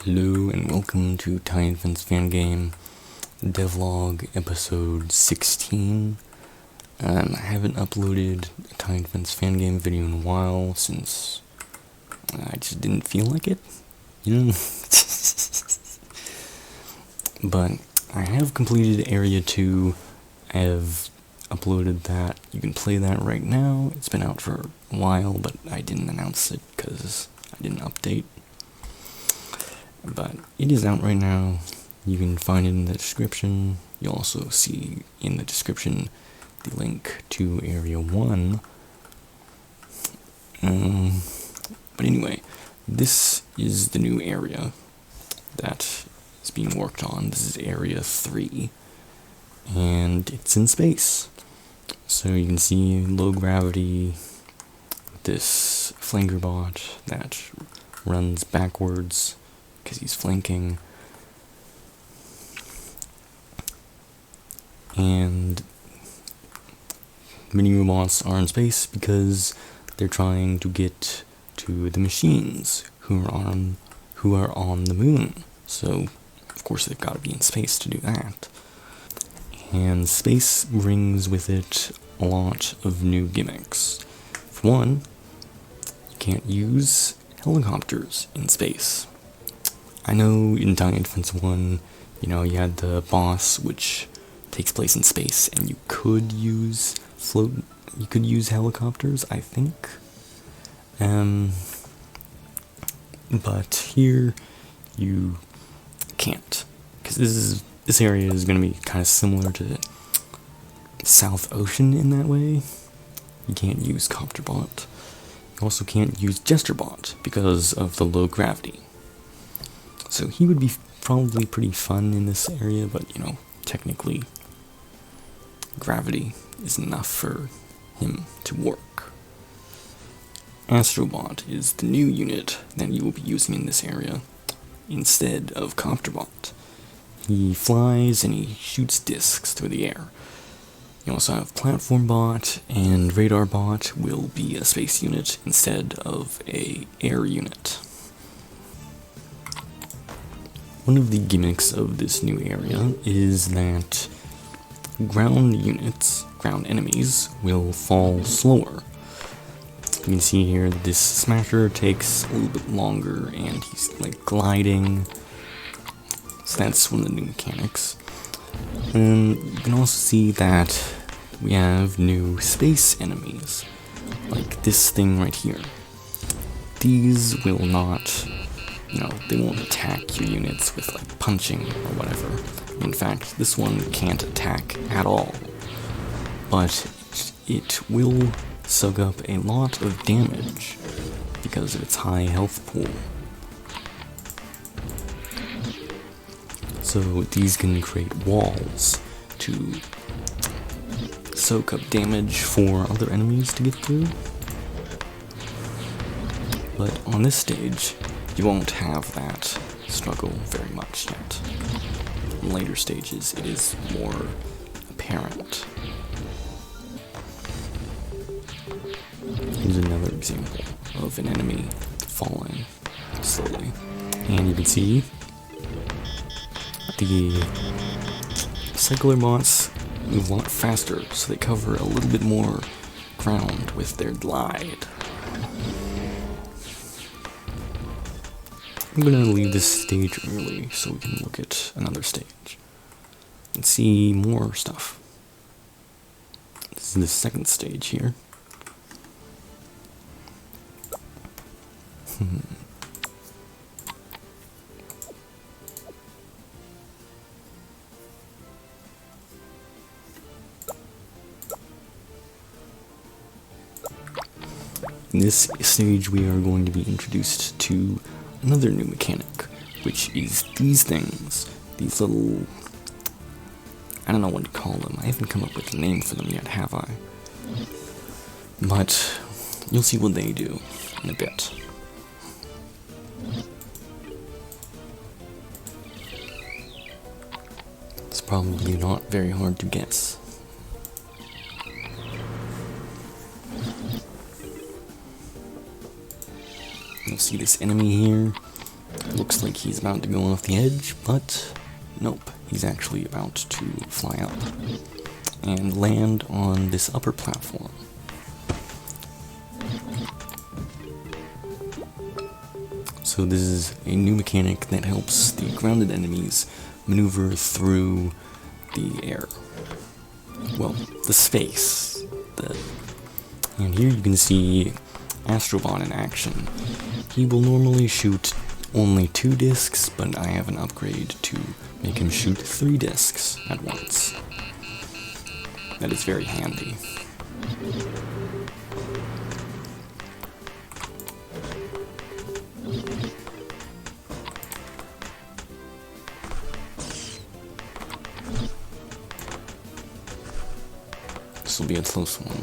Hello and welcome to Tiny Infant's Fangame devlog episode 16. I haven't uploaded a Tiny Infant's Fangame video in a while since I just didn't feel like it, But I have completed Area 2. I have uploaded that. You can play that right now. It's been out for a while, but I didn't announce it because I didn't update. But it is out right now. You can find it in the description. You'll also see in the description the link to Area 1. But anyway, this is the new area that is being worked on. This is Area 3. And it's in space. So you can see low gravity, this flanker bot that runs backwards because he's flanking, and mini robots are in space because they're trying to get to the machines who are on the moon. So of course they've got to be in space to do that. And space brings with it a lot of new gimmicks. For one, you can't use helicopters in space. I know in Tiny Infants 1, you had the boss, which takes place in space, and you could use helicopters, I think. But here, you can't. Because this area is going to be kind of similar to South Ocean in that way. You can't use Copterbot. You also can't use Jesterbot because of the low gravity. So he would be probably pretty fun in this area, but technically gravity is enough for him to work. Astrobot is the new unit that you will be using in this area instead of Copterbot. He flies and he shoots discs through the air. You also have Platform Bot, and Radar Bot will be a space unit instead of a air unit. One of the gimmicks of this new area is that ground enemies, will fall slower. You can see here that this smasher takes a little bit longer and he's gliding. So that's one of the new mechanics. And you can also see that we have new space enemies, like this thing right here. These will not, they won't attack your units with punching or whatever. In fact, this one can't attack at all. But it will soak up a lot of damage because of its high health pool. So these can create walls to soak up damage for other enemies to get through. But on this stage, you won't have that struggle very much yet. In later stages, it is more apparent. Here's another example of an enemy falling slowly. And you can see the cycler bots move a lot faster, so they cover a little bit more ground with their glide. I'm gonna leave this stage early so we can look at another stage and see more stuff. This is the second stage here. In this stage, we are going to be introduced to another new mechanic, which is these things. These little... I don't know what to call them. I haven't come up with a name for them yet, have I? But you'll see what they do in a bit. It's probably not very hard to guess. You'll see this enemy here. Looks like he's about to go off the edge, but nope, he's actually about to fly up and land on this upper platform. So this is a new mechanic that helps the grounded enemies maneuver through the air. Well, the space. And here you can see Astrobot in action. He will normally shoot only 2 discs, but I have an upgrade to make him shoot 3 discs at once. That is very handy. This will be a close one.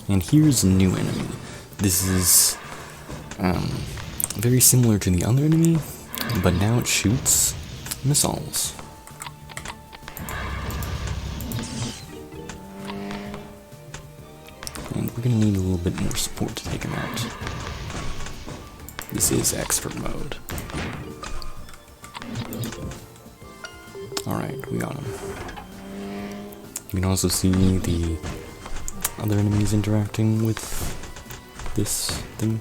And here's a new enemy. This is very similar to the other enemy, but now it shoots missiles. And we're gonna need a little bit more support to take him out. This is expert mode. Alright, we got him. You can also see the other enemies interacting with this thing.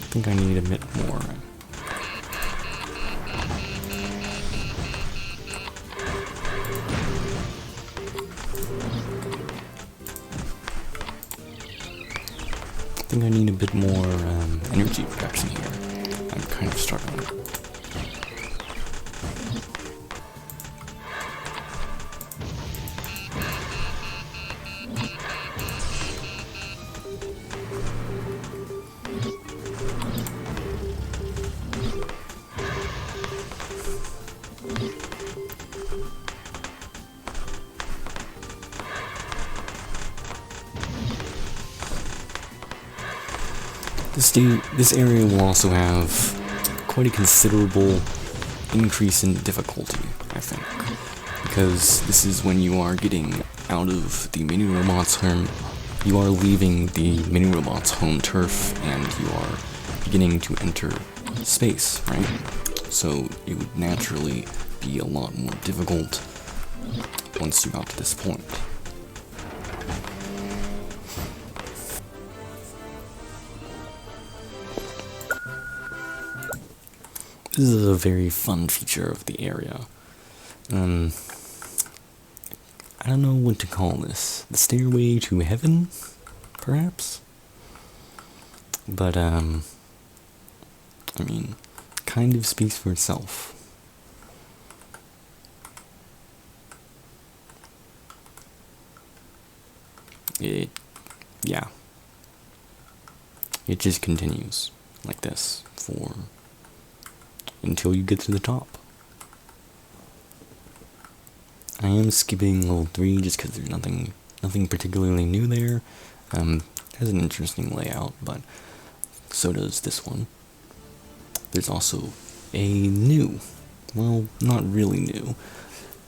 I think I need a bit more. I think I need a bit more energy production here. I'm kind of struggling. This area will also have quite a considerable increase in difficulty, I think, because this is when you are getting out of the mini robot's home, you are leaving the mini robot's home turf, and you are beginning to enter space, right? So it would naturally be a lot more difficult once you got to this point. This is a very fun feature of the area. I don't know what to call this. The Stairway to Heaven, perhaps? But, I mean, kind of speaks for itself. Yeah. It just continues like this until you get to the top. I am skipping level 3 just because there's nothing particularly new there. Has an interesting layout, but so does this one. There's also a new, well, not really new,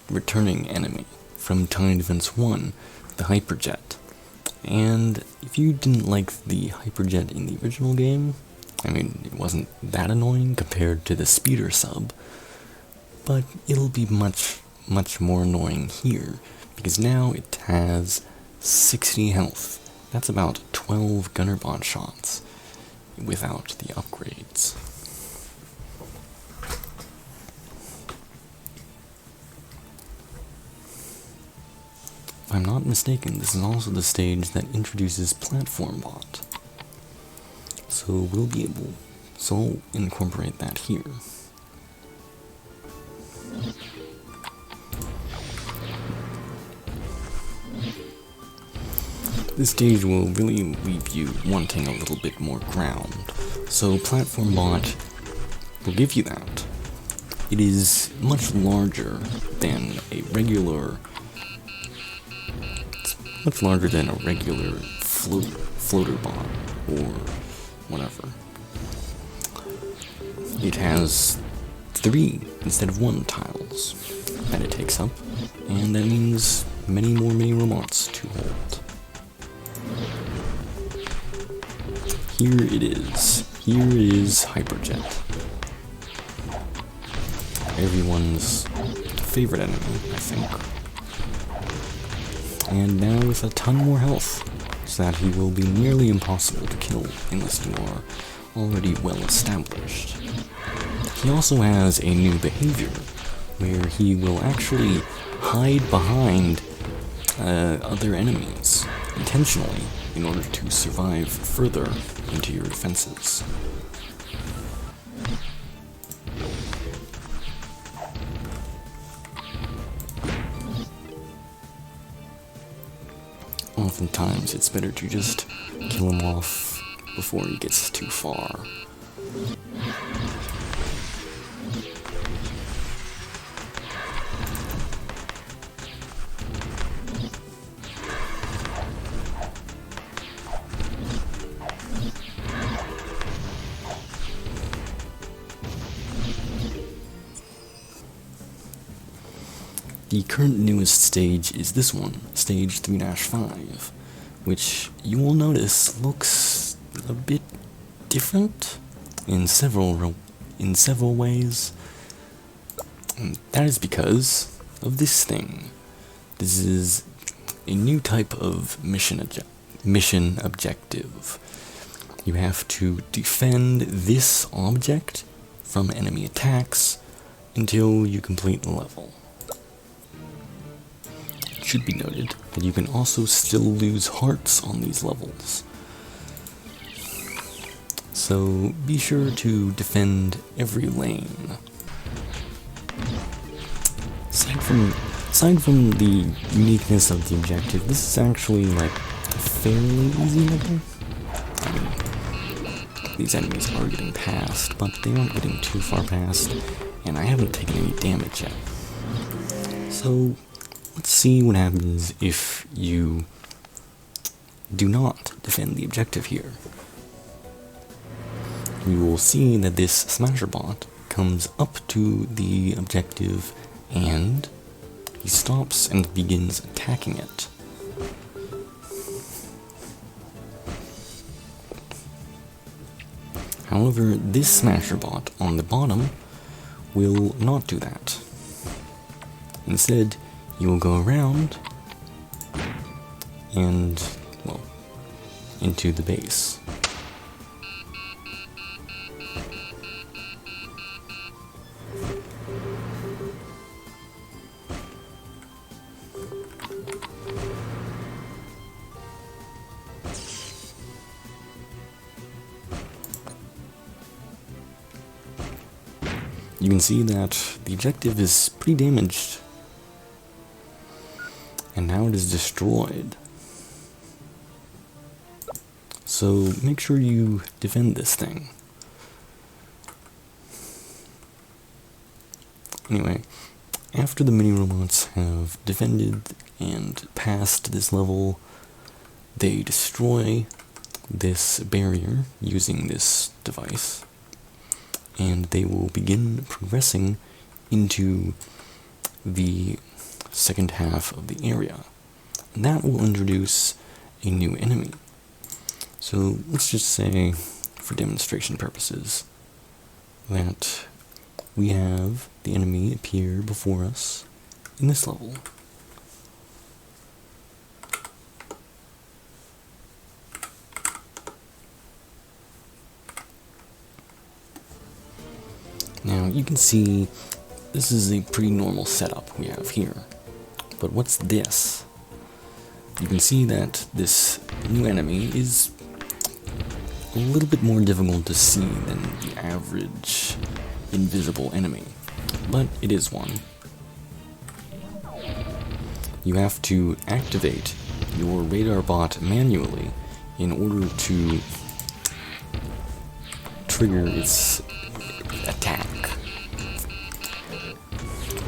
returning enemy from Tiny Defense 1, the Hyperjet. And if you didn't like the Hyperjet in the original game, I mean, it wasn't that annoying compared to the speeder sub, but it'll be much more annoying here, because now it has 60 health. That's about 12 Gunnerbot shots without the upgrades. If I'm not mistaken, this is also the stage that introduces Platform Bot. So I'll incorporate that here. This stage will really leave you wanting a little bit more ground, so Platform Bot will give you that. It is much larger than a regular much larger than a regular floater bot, or whatever. It has 3 instead of 1 tiles that it takes up, and that means many more mini robots to hold. Here it is. Here is Hyperjet. Everyone's favorite enemy, I think. And now with a ton more health, so that he will be nearly impossible to kill unless you are already well established. He also has a new behavior, where he will actually hide behind other enemies intentionally in order to survive further into your defenses. Oftentimes, it's better to just kill him off before he gets too far. The current newest stage is this one, stage 3-5, which you will notice looks a bit different in several ways. And that is because of this thing. This is a new type of mission objective. You have to defend this object from enemy attacks until you complete the level. It should be noted that you can also still lose hearts on these levels. So be sure to defend every lane. Aside from the uniqueness of the objective, this is actually like a fairly easy level. I mean, these enemies are getting past, but they aren't getting too far past, and I haven't taken any damage yet. So let's see what happens if you do not defend the objective here. You will see that this smasher bot comes up to the objective and he stops and begins attacking it. However, this smasher bot on the bottom will not do that. Instead, you will go around and, well, into the base. You can see that the objective is pretty damaged, and now it is destroyed. So make sure you defend this thing. Anyway, after the mini robots have defended and passed this level, they destroy this barrier using this device, and they will begin progressing into the second half of the area. And that will introduce a new enemy. So let's just say, for demonstration purposes, that we have the enemy appear before us in this level. Now you can see this is a pretty normal setup we have here. But what's this? You can see that this new enemy is a little bit more difficult to see than the average invisible enemy, but it is one. You have to activate your radar bot manually in order to trigger its attack.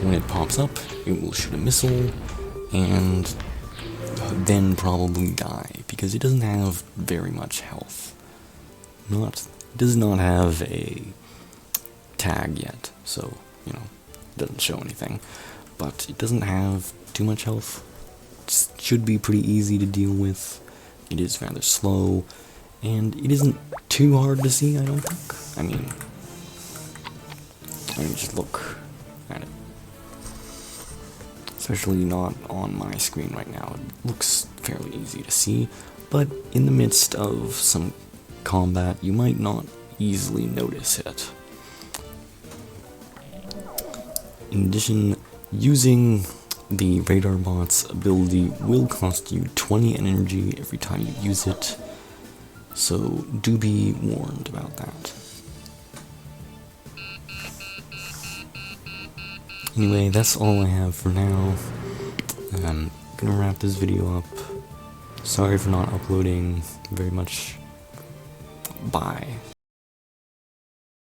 When it pops up, it will shoot a missile, and then probably die, because it doesn't have very much health. It does not have a tag yet, so, it doesn't show anything. But it doesn't have too much health. It should be pretty easy to deal with. It is rather slow, and it isn't too hard to see, I don't think. I mean, just look at it. Especially not on my screen right now. It looks fairly easy to see, but in the midst of some combat, you might not easily notice it. In addition, using the radar bot's ability will cost you 20 energy every time you use it, so do be warned about that. Anyway, that's all I have for now. I'm gonna wrap this video up. Sorry for not uploading very much. Bye.